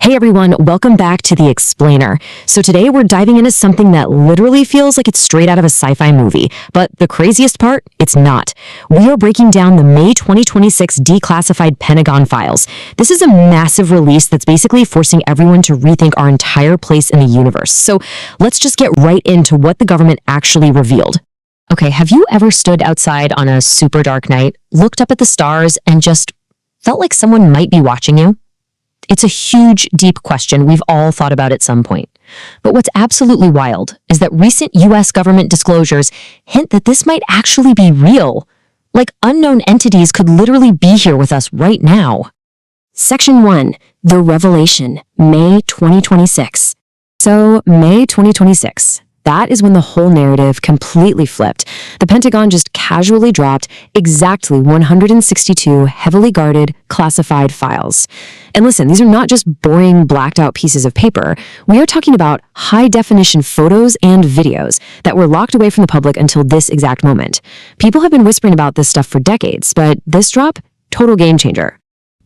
Hey everyone, welcome back to The Explainer. So today we're diving into something that literally feels like it's straight out of a sci-fi movie, but the craziest part, it's not. We are breaking down the May 2026 declassified Pentagon files. This is a massive release that's basically forcing everyone to rethink our entire place in the universe. So let's just get right into what the government actually revealed. Okay, have you ever stood outside on a super dark night, looked up at the stars, and just felt like someone might be watching you? It's a huge, deep question we've all thought about at some point. But what's absolutely wild is that recent US government disclosures hint that this might actually be real. Like unknown entities could literally be here with us right now. Section 1. The Revelation, May 2026. So, May 2026. That is when the whole narrative completely flipped. The Pentagon just casually dropped exactly 162 heavily guarded, classified files. And listen, these are not just boring, blacked-out pieces of paper. We are talking about high-definition photos and videos that were locked away from the public until this exact moment. People have been whispering about this stuff for decades, but this drop, total game changer.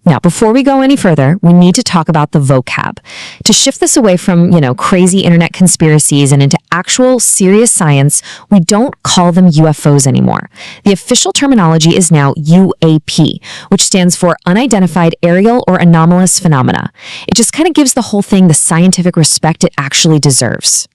Now, before we go any further, we need to talk about the vocab. To shift this away from, crazy internet conspiracies and into actual serious science, we don't call them UFOs anymore. The official terminology is now UAP, which stands for unidentified aerial or anomalous phenomena. It just kind of gives the whole thing the scientific respect it actually deserves.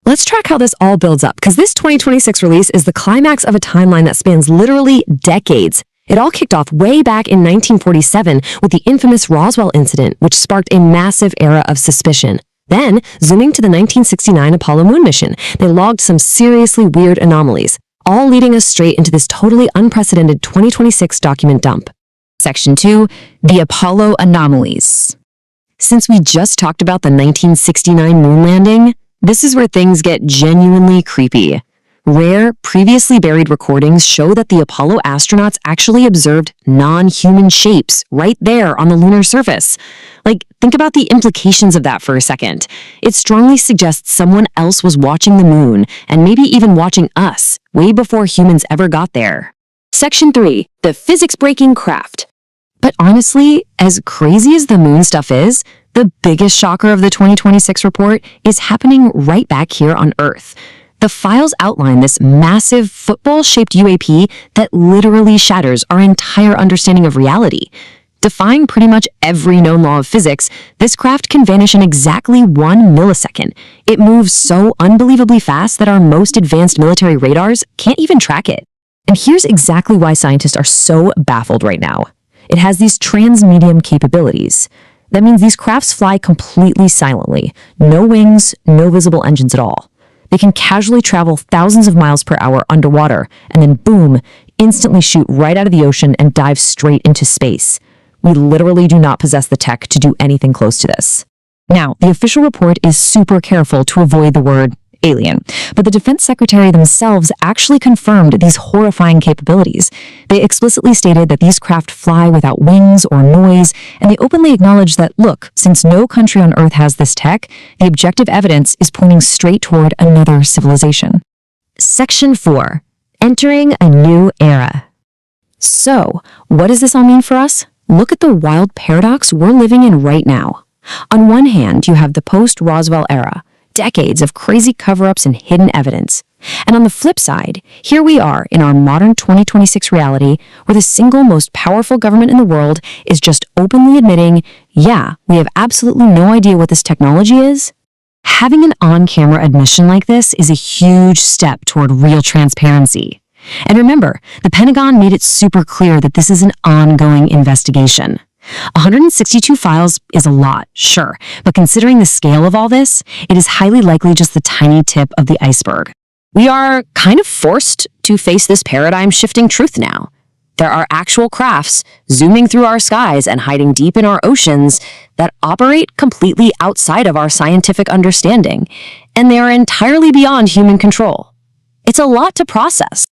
Let's track how this all builds up, because this 2026 release is the climax of a timeline that spans literally decades. It all kicked off way back in 1947 with the infamous Roswell incident, which sparked a massive era of suspicion. Then, zooming to the 1969 Apollo moon mission, they logged some seriously weird anomalies, all leading us straight into this totally unprecedented 2026 document dump. Section 2. The Apollo Anomalies. Since we just talked about the 1969 moon landing, this is where things get genuinely creepy. Rare, previously buried recordings show that the Apollo astronauts actually observed non-human shapes right there on the lunar surface. Think about the implications of that for a second. It strongly suggests someone else was watching the moon, and maybe even watching us, way before humans ever got there. Section 3. The Physics-Breaking Craft. But honestly, as crazy as the moon stuff is, the biggest shocker of the 2026 report is happening right back here on Earth. The files outline this massive football-shaped UAP that literally shatters our entire understanding of reality. Defying pretty much every known law of physics, this craft can vanish in exactly 1 millisecond. It moves so unbelievably fast that our most advanced military radars can't even track it. And here's exactly why scientists are so baffled right now. It has these transmedium capabilities. That means these crafts fly completely silently. No wings, no visible engines at all. They can casually travel thousands of miles per hour underwater, and then boom, instantly shoot right out of the ocean and dive straight into space. We literally do not possess the tech to do anything close to this. Now, the official report is super careful to avoid the word alien, but the Defense Secretary themselves actually confirmed these horrifying capabilities. They explicitly stated that these craft fly without wings or noise, and they openly acknowledged that, look, since no country on Earth has this tech, the objective evidence is pointing straight toward another civilization. Section 4. Entering a New Era. So, what does this all mean for us? Look at the wild paradox we're living in right now. On one hand, you have the post-Roswell era, decades of crazy cover-ups and hidden evidence. And on the flip side, here we are in our modern 2026 reality where the single most powerful government in the world is just openly admitting, yeah, we have absolutely no idea what this technology is. Having an on-camera admission like this is a huge step toward real transparency. And remember, the Pentagon made it super clear that this is an ongoing investigation. 162 files is a lot, sure, but considering the scale of all this, it is highly likely just the tiny tip of the iceberg. We are kind of forced to face this paradigm-shifting truth now. There are actual crafts zooming through our skies and hiding deep in our oceans that operate completely outside of our scientific understanding, and they are entirely beyond human control. It's a lot to process.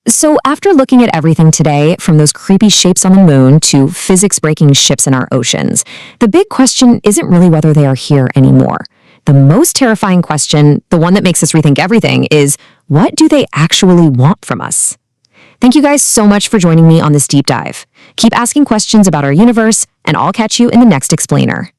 So after looking at everything today, from those creepy shapes on the moon to physics-breaking ships in our oceans, the big question isn't really whether they are here anymore. The most terrifying question, the one that makes us rethink everything, is what do they actually want from us? Thank you guys so much for joining me on this deep dive. Keep asking questions about our universe, and I'll catch you in the next explainer.